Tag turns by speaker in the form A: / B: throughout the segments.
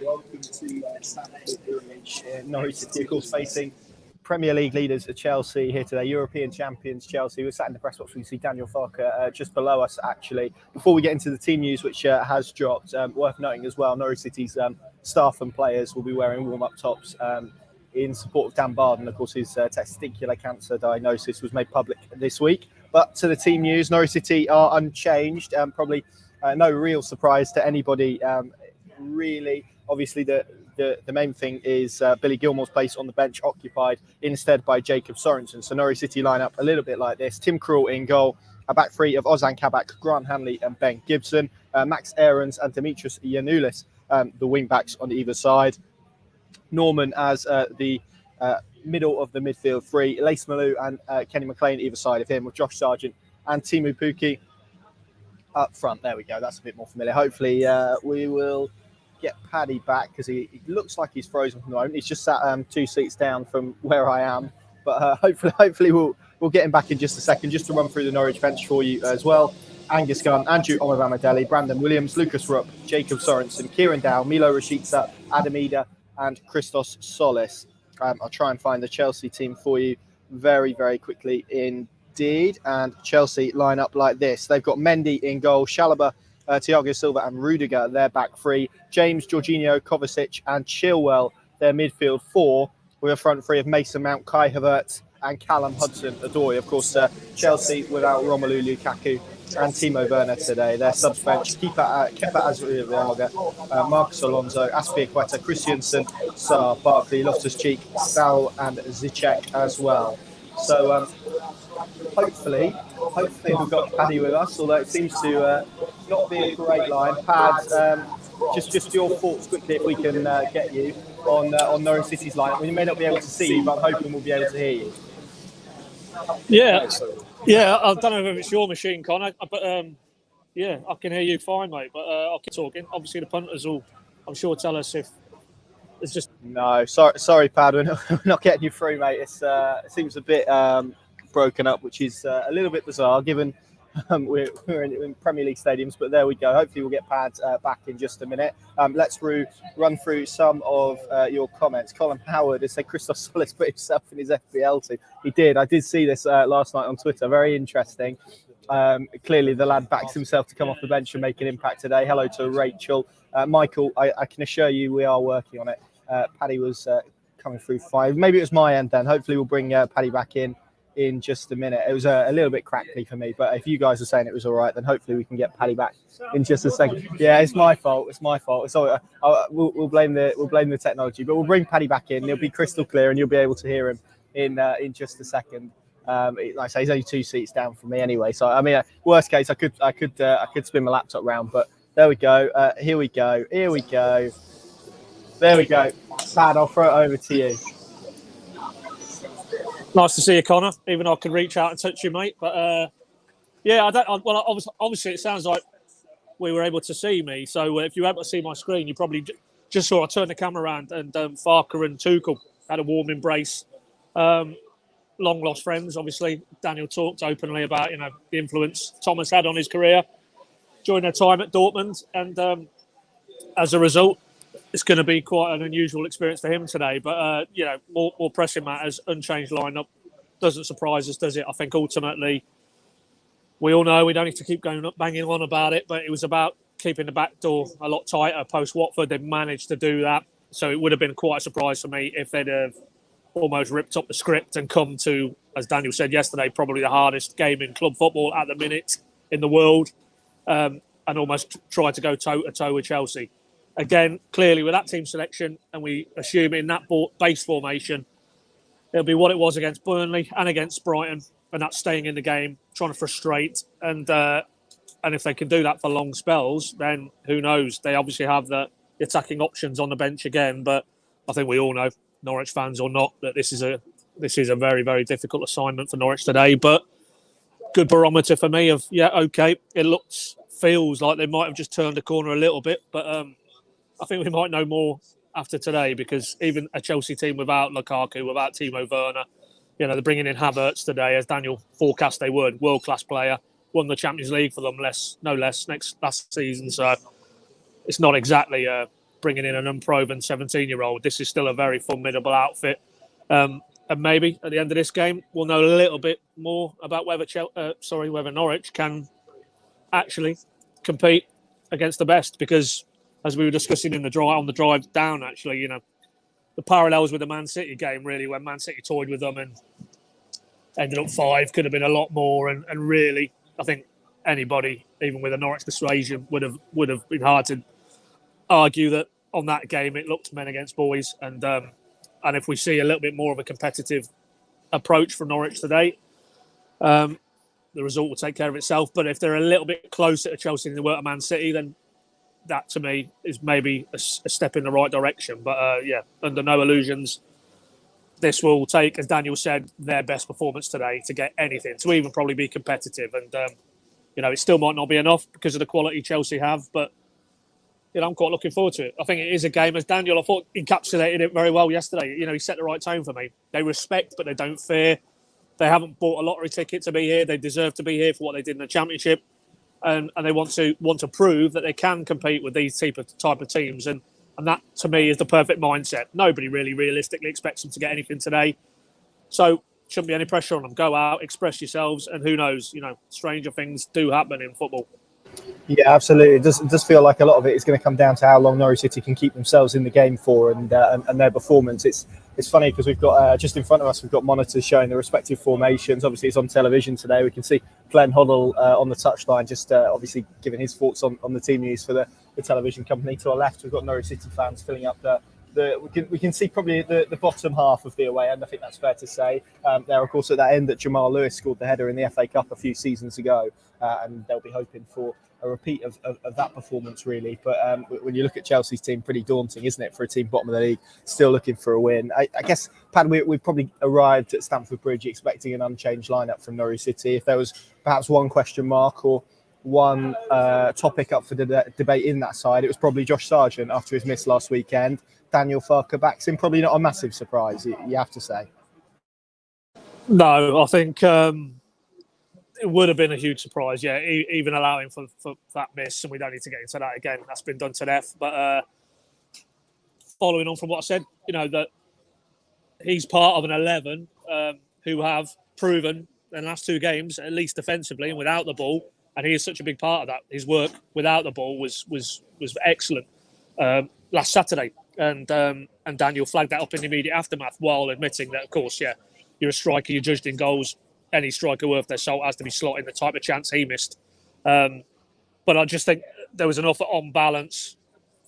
A: Welcome to Stamford Bridge. Norwich City, of course, facing Premier League leaders at Chelsea here today, European champions Chelsea. We're sat in the press box. We see Daniel Farker just below us, actually. Before we get into the team news, which has dropped, worth noting as well, Norwich City's staff and players will be wearing warm-up tops in support of Dan Barden. Of course, his testicular cancer diagnosis was made public this week. But to the team news, Norwich City are unchanged. Probably no real surprise to anybody, really. Obviously, the main thing is Billy Gilmore's place on the bench occupied instead by Jacob Sorensen. So Norwich City line up a little bit like this. Tim Krul in goal, a back three of Ozan Kabak, Grant Hanley and Ben Gibson, Max Aarons and Dimitris Giannoulis, the wing backs on either side. Norman as the middle of the midfield three, Lace Malou and Kenny McLean either side of him, with Josh Sargent and Timu Puki up front. There we go. That's a bit more familiar. Hopefully we will get Paddy back, because he looks like he's frozen from the moment. He's just sat 2 seats down from where I am, but hopefully we'll get him back in just a second, just to run through the Norwich bench for you as well. Angus Gunn, Andrew Omavamadeli, Brandon Williams, Lucas Rupp, Jacob Sorensen, Kieran Dow, Milo Rashica, Adam Ida and Christos Solis. I'll try and find the Chelsea team for you very, very quickly indeed. And Chelsea line up like this. They've got Mendy in goal, Chalobah, Thiago Silva and Rudiger, their back three. James, Jorginho, Kovacic and Chilwell, their midfield four, with a front three of Mason Mount, Kai Havertz and Callum Hudson-Odoi. Of course, Chelsea without Romelu Lukaku and Timo Werner today. Their subs bench: Kepa Azpilicueta, Marcus Alonso, Aspilicueta, Christensen, Sarr, Barkley, Loftus-Cheek, Sal and Ziyech as well. So hopefully we've got Paddy with us, although it seems to not be a great line. Pad, just your thoughts quickly, if we can get you on Norwich City's line. We may not be able to see you, but I'm hoping we'll be able to hear you.
B: Yeah, I don't know if it's your machine, Connor, but yeah, I can hear you fine, mate. But I'll keep talking. Obviously, the punters will, I'm sure, tell us if it's just. No,
A: sorry, Pad, we're not getting you through, mate. It seems a bit broken up, which is a little bit bizarre, given we're in Premier League stadiums. But there we go. Hopefully, we'll get Pad back in just a minute. Let's run through some of your comments. Colin Howard has said Christos Solis put himself in his FPL team. He did. I did see this last night on Twitter. Very interesting. Clearly, the lad backs himself to come off the bench and make an impact today. Hello to Rachel. Michael, I can assure you we are working on it. Paddy was coming through fine. Maybe it was my end then. Hopefully, we'll bring Paddy back in just a minute. It was a little bit crackly for me, but if you guys are saying it was all right, then hopefully we can get Paddy back in just a second. Yeah, it's my fault. So we'll blame the technology, but we'll bring Paddy back in. He'll be crystal clear, and you'll be able to hear him in just a second. Like I say, he's only 2 seats down from me anyway. So I mean, worst case, I could spin my laptop round, but there we go. Here we go. There we go. Pad, I'll throw it over to you.
B: Nice to see you, Connor. Even though I could reach out and touch you, mate. But yeah, obviously it sounds like we were able to see me. So if you were able to see my screen, you probably just saw I turned the camera around, and Farker and Tuchel had a warm embrace. Long lost friends, obviously. Daniel talked openly about the influence Thomas had on his career during their time at Dortmund, and as a result, it's going to be quite an unusual experience for him today. But, more pressing matters, unchanged lineup. Doesn't surprise us, does it? I think ultimately, we all know we don't need to keep banging on about it, but it was about keeping the back door a lot tighter post-Watford. They've managed to do that. So it would have been quite a surprise for me if they'd have almost ripped up the script and come to, as Daniel said yesterday, probably the hardest game in club football at the minute in the world, and almost tried to go toe-to-toe with Chelsea. Again, clearly with that team selection, and we assume in that base formation, it'll be what it was against Burnley and against Brighton, and that's staying in the game, trying to frustrate. And if they can do that for long spells, then who knows? They obviously have the attacking options on the bench again, but I think we all know, Norwich fans or not, that this is a very, very difficult assignment for Norwich today. But good barometer for me of, okay, it feels like they might have just turned the corner a little bit, but I think we might know more after today, because even a Chelsea team without Lukaku, without Timo Werner, they're bringing in Havertz today, as Daniel forecast they would. World-class player, won the Champions League for them, last season. So it's not exactly bringing in an unproven 17-year-old. This is still a very formidable outfit. And maybe at the end of this game, we'll know a little bit more about whether Norwich can actually compete against the best. Because as we were discussing on the drive down, actually, you know, the parallels with the Man City game, really, when Man City toyed with them and ended up 5, could have been a lot more. And really, I think anybody, even with a Norwich persuasion, would have been hard to argue that on that game it looked men against boys. And if we see a little bit more of a competitive approach from Norwich today, the result will take care of itself. But if they're a little bit closer to Chelsea than they were to Man City, then that to me is maybe a step in the right direction. But under no illusions, this will take, as Daniel said, their best performance today to get anything, to even probably be competitive. And it still might not be enough because of the quality Chelsea have, but I'm quite looking forward to it. I think it is a game, as Daniel, I thought, encapsulated it very well yesterday. He set the right tone for me. They respect, but they don't fear. They haven't bought a lottery ticket to be here. They deserve to be here for what they did in the Championship, and they want to prove that they can compete with these type of teams. And that, to me, is the perfect mindset. Nobody really realistically expects them to get anything today, so shouldn't be any pressure on them. Go out, express yourselves, and who knows? Stranger things do happen in football.
A: Yeah, absolutely. It does feel like a lot of it is going to come down to how long Norwich City can keep themselves in the game for, and their performance. It's funny because we've got just in front of us, we've got monitors showing the respective formations. Obviously, it's on television today. We can see Glenn Hoddle on the touchline, just obviously giving his thoughts on the team news for the television company. To our left, we've got Norwich City fans filling up we can see probably the bottom half of the away end. I think that's fair to say. There, of course, at that end that Jamal Lewis scored the header in the FA Cup a few seasons ago, and they'll be hoping for a repeat of that performance, really. But when you look at Chelsea's team, pretty daunting, isn't it, for a team bottom of the league, still looking for a win? I guess, Pad, we've probably arrived at Stamford Bridge expecting an unchanged lineup from Norwich City. If there was perhaps one question mark or one topic up for the debate in that side, it was probably Josh Sargent after his miss last weekend. Daniel Farke backs him, probably not a massive surprise, you have to say.
B: No, I think it would have been a huge surprise, yeah, even allowing for that miss, and we don't need to get into that again. That's been done to death. But following on from what I said, that he's part of an 11 who have proven in the last 2 games, at least defensively and without the ball, and he is such a big part of that. His work without the ball was excellent last Saturday. And Daniel flagged that up in the immediate aftermath, while admitting that, of course, yeah, you're a striker, you're judged in goals. Any striker worth their salt has to be slotting the type of chance he missed. But I just think there was enough on balance,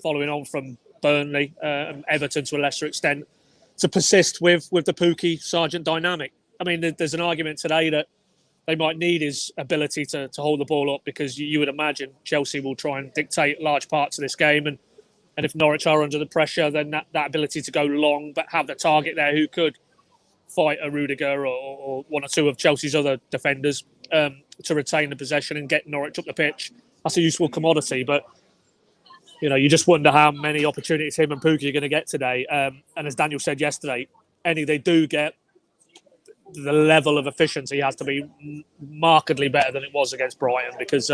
B: following on from Burnley and Everton to a lesser extent, to persist with the Pukki Sargent dynamic. I mean, there's an argument today that they might need his ability to hold the ball up, because you would imagine Chelsea will try and dictate large parts of this game. And if Norwich are under the pressure, then that ability to go long but have the target there who could fight a Rudiger or one or two of Chelsea's other defenders to retain the possession and get Norwich up the pitch, that's a useful commodity. But, you just wonder how many opportunities him and Pukki are going to get today. And as Daniel said yesterday, any they do get, the level of efficiency has to be markedly better than it was against Brighton, because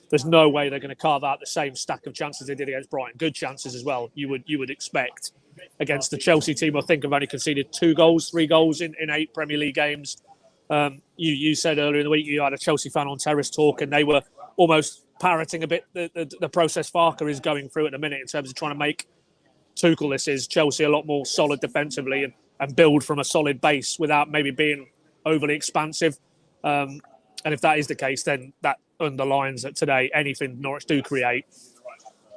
B: there's no way they're going to carve out the same stack of chances they did against Brighton. Good chances as well, you would expect. Against the Chelsea team, I think, have only conceded 3 goals in 8 Premier League games. You said earlier in the week you had a Chelsea fan on Terrace Talk, and they were almost parroting a bit the process Farke is going through at the minute in terms of trying to make Tuchel's Chelsea a lot more solid defensively and build from a solid base without maybe being overly expansive. And if that is the case, then that underlines that today, anything Norwich do create,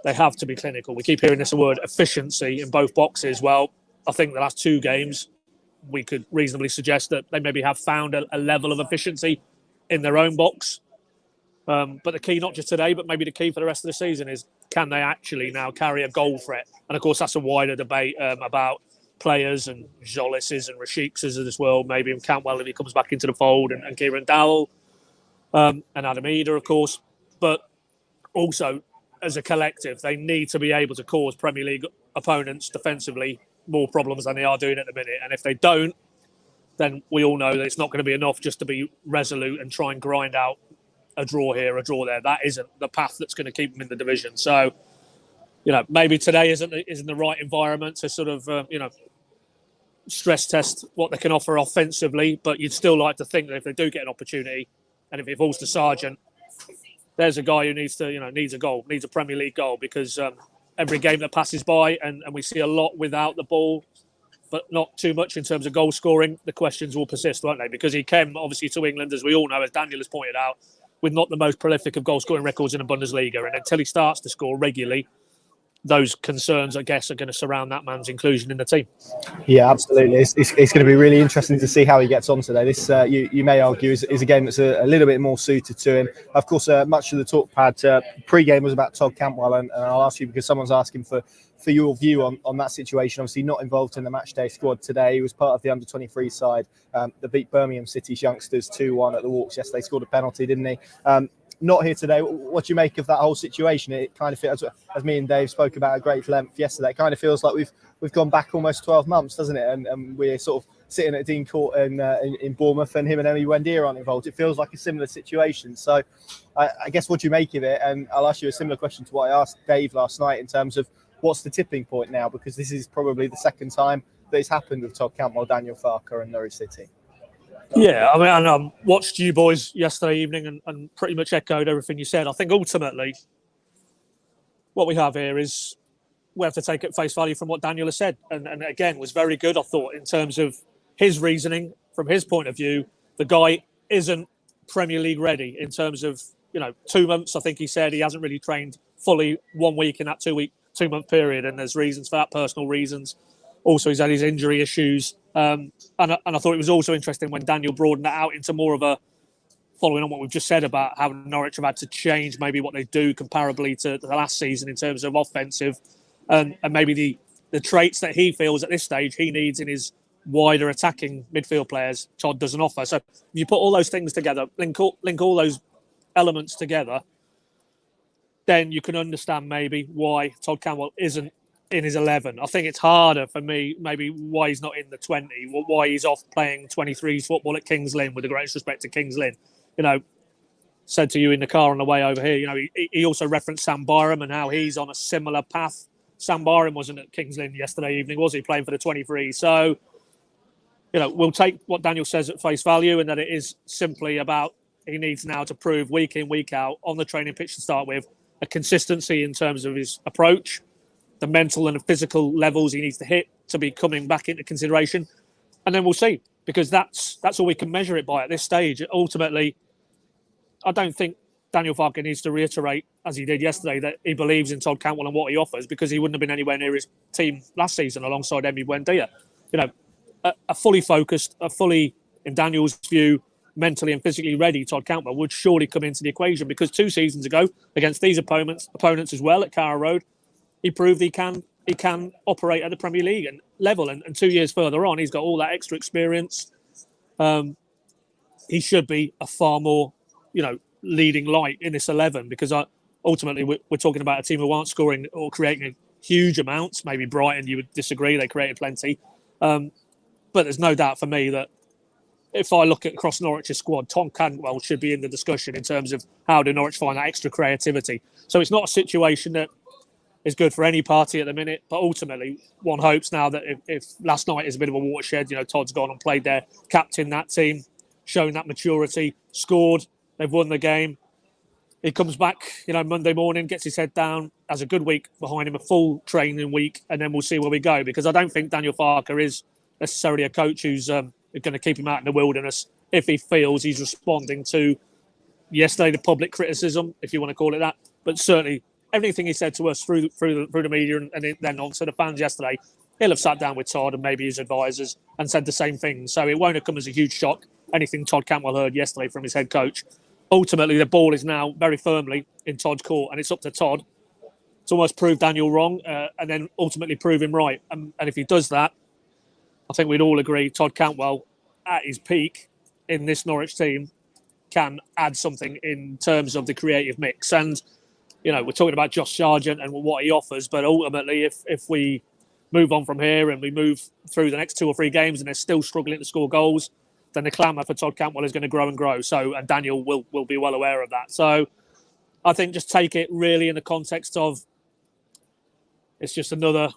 B: they have to be clinical. We keep hearing this word efficiency in both boxes. Well, I think the last 2 games, we could reasonably suggest that they maybe have found a level of efficiency in their own box. But the key, not just today, but maybe the key for the rest of the season, is can they actually now carry a goal threat? And of course, that's a wider debate about players and Jolices and Rashiks of this world, maybe in Cantwell if he comes back into the fold, and Kieran Dowell and Adam Eder, of course. But also, as a collective, they need to be able to cause Premier League opponents defensively more problems than they are doing at the minute. And if they don't, then we all know that it's not going to be enough just to be resolute and try and grind out a draw here, a draw there. That isn't the path that's going to keep them in the division. So maybe today isn't the right environment to sort of stress test what they can offer offensively. But you'd still like to think that if they do get an opportunity, and if it falls to Sargent, there's a guy who needs a goal, needs a Premier League goal, because every game that passes by, and we see a lot without the ball, but not too much in terms of goal scoring, the questions will persist, won't they? Because he came, obviously, to England, as we all know, as Daniel has pointed out, with not the most prolific of goal scoring records in the Bundesliga. And until he starts to score regularly, those concerns, I guess, are going to surround that man's inclusion in the team.
A: Yeah, absolutely. It's going to be really interesting to see how he gets on today. This, you may argue, is a game that's a little bit more suited to him. Of course, much of the talk pad pre-game was about Todd Cantwell, and I'll ask you because someone's asking for your view on that situation. Obviously, not involved in the matchday squad today. He was part of the under-23 side that beat Birmingham City's youngsters 2-1 at the Walks yesterday. Scored a penalty, didn't he? Not here today. What do you make of that whole situation? It kind of feels, as me and Dave spoke about at great length yesterday, it kind of feels like we've gone back almost 12 months, doesn't it? And we're sort of sitting at Dean Court in Bournemouth, and him and Emmy Wendia aren't involved. It feels like a similar situation. So I guess what do you make of it? And I'll ask you a similar question to what I asked Dave last night in terms of what's the tipping point now, because this is probably the second time that it's happened with Todd Cantwell, Daniel Farke and Norwich City.
B: Yeah, I mean, I watched you boys yesterday evening and pretty much echoed everything you said. I think ultimately what we have here is we have to take at face value from what Daniel has said. And again, was very good, I thought, in terms of his reasoning. From his point of view, the guy isn't Premier League ready in terms of, 2 months. I think he said he hasn't really trained fully 1 week in that 2-month period. And there's reasons for that, personal reasons. Also, he's had his injury issues. And I thought it was also interesting when Daniel broadened that out into more of a, following on what we've just said about how Norwich have had to change maybe what they do comparably to the last season in terms of offensive, and maybe the traits that he feels at this stage he needs in his wider attacking midfield players Todd doesn't offer. So if you put all those things together, link all those elements together, then you can understand maybe why Todd Cantwell isn't in his 11. I think it's harder for me, maybe why he's not in the 20, why he's off playing 23s football at Kings Lynn, with the greatest respect to Kings Lynn. Said to you in the car on the way over here, he also referenced Sam Byram and how he's on a similar path. Sam Byram wasn't at Kings Lynn yesterday evening, was he, playing for the 23? So, we'll take what Daniel says at face value, and that it is simply about he needs now to prove week in, week out on the training pitch to start with, a consistency in terms of his approach, the mental and physical levels he needs to hit to be coming back into consideration. And then we'll see, because that's all we can measure it by at this stage. Ultimately, I don't think Daniel Farke needs to reiterate, as he did yesterday, that he believes in Todd Cantwell and what he offers, because he wouldn't have been anywhere near his team last season alongside Emmy Buendia. A fully focused, in Daniel's view, mentally and physically ready Todd Cantwell would surely come into the equation, because 2 seasons ago, against these opponents as well at Carrow Road, he proved he can operate at the Premier League and level. And 2 years further on, he's got all that extra experience. He should be a far more, leading light in this 11, because ultimately we're talking about a team who aren't scoring or creating huge amounts. Maybe Brighton, you would disagree, they created plenty. But there's no doubt for me that if I look at across Norwich's squad, Todd Cantwell should be in the discussion in terms of how do Norwich find that extra creativity. So it's not a situation that is good for any party at the minute, but ultimately one hopes now that if last night is a bit of a watershed, Todd's gone and played there, captained that team, shown that maturity, scored, they've won the game. He comes back, Monday morning, gets his head down, has a good week behind him, a full training week, and then we'll see where we go, because I don't think Daniel Farke is necessarily a coach who's going to keep him out in the wilderness if he feels he's responding to yesterday the public criticism, if you want to call it that, but certainly everything he said to us through the media and then on to the fans yesterday, he'll have sat down with Todd and maybe his advisors and said the same thing. So it won't have come as a huge shock, anything Todd Cantwell heard yesterday from his head coach. Ultimately, the ball is now very firmly in Todd's court, and it's up to Todd to almost prove Daniel wrong and then ultimately prove him right. And if he does that, I think we'd all agree Todd Cantwell, at his peak in this Norwich team, can add something in terms of the creative mix. And we're talking about Josh Sargent and what he offers, but ultimately, if we move on from here and we move through the next 2 or 3 games and they're still struggling to score goals, then the clamour for Todd Cantwell is going to grow and grow. So, and Daniel will be well aware of that. So, I think just take it really in the context of it's just another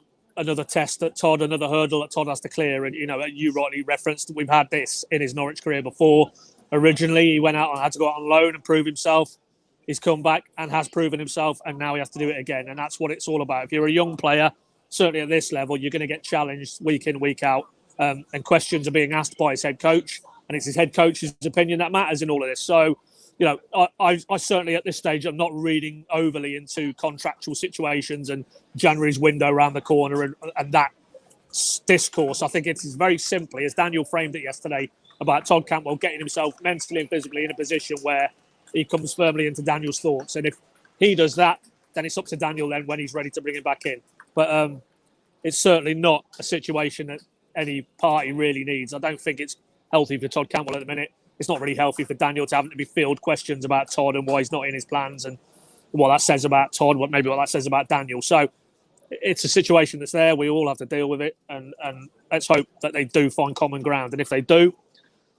B: test that Todd, another hurdle that Todd has to clear. And, you rightly referenced, we've had this in his Norwich career before. Originally, he went out and had to go out on loan and prove himself. He's come back and has proven himself, and now he has to do it again. And that's what it's all about. If you're a young player, certainly at this level, you're going to get challenged week in, week out. And questions are being asked by his head coach. And it's his head coach's opinion that matters in all of this. So, I certainly at this stage, I'm not reading overly into contractual situations and January's window around the corner and that discourse. I think it's very simply, as Daniel framed it yesterday, about Todd Cantwell getting himself mentally and physically in a position where he comes firmly into Daniel's thoughts. And if he does that, then it's up to Daniel then when he's ready to bring him back in. But it's certainly not a situation that any party really needs. I don't think it's healthy for Todd Cantwell at the minute. It's not really healthy for Daniel to have to be filled questions about Todd and why he's not in his plans and what that says about Todd, what that says about Daniel. So it's a situation that's there. We all have to deal with it, and let's hope that they do find common ground. And if they do,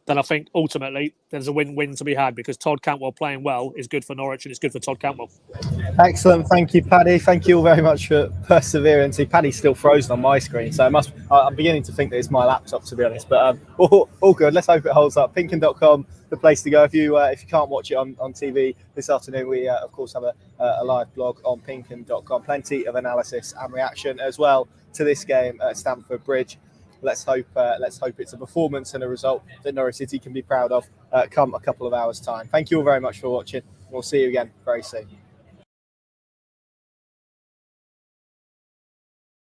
B: then I think ultimately there's a win-win to be had, because Todd Cantwell playing well is good for Norwich and it's good for Todd Cantwell.
A: Excellent. Thank you, Paddy. Thank you all very much for persevering. See, Paddy's still frozen on my screen, so I'm beginning to think that it's my laptop, to be honest. But all good. Let's hope it holds up. PinkUn.com, the place to go. If you can't watch it on TV this afternoon, we of course have a live blog on PinkUn.com. Plenty of analysis and reaction as well to this game at Stamford Bridge. Let's hope it's a performance and a result that Norwich City can be proud of come a couple of hours' time. Thank you all very much for watching. We'll see you again very soon.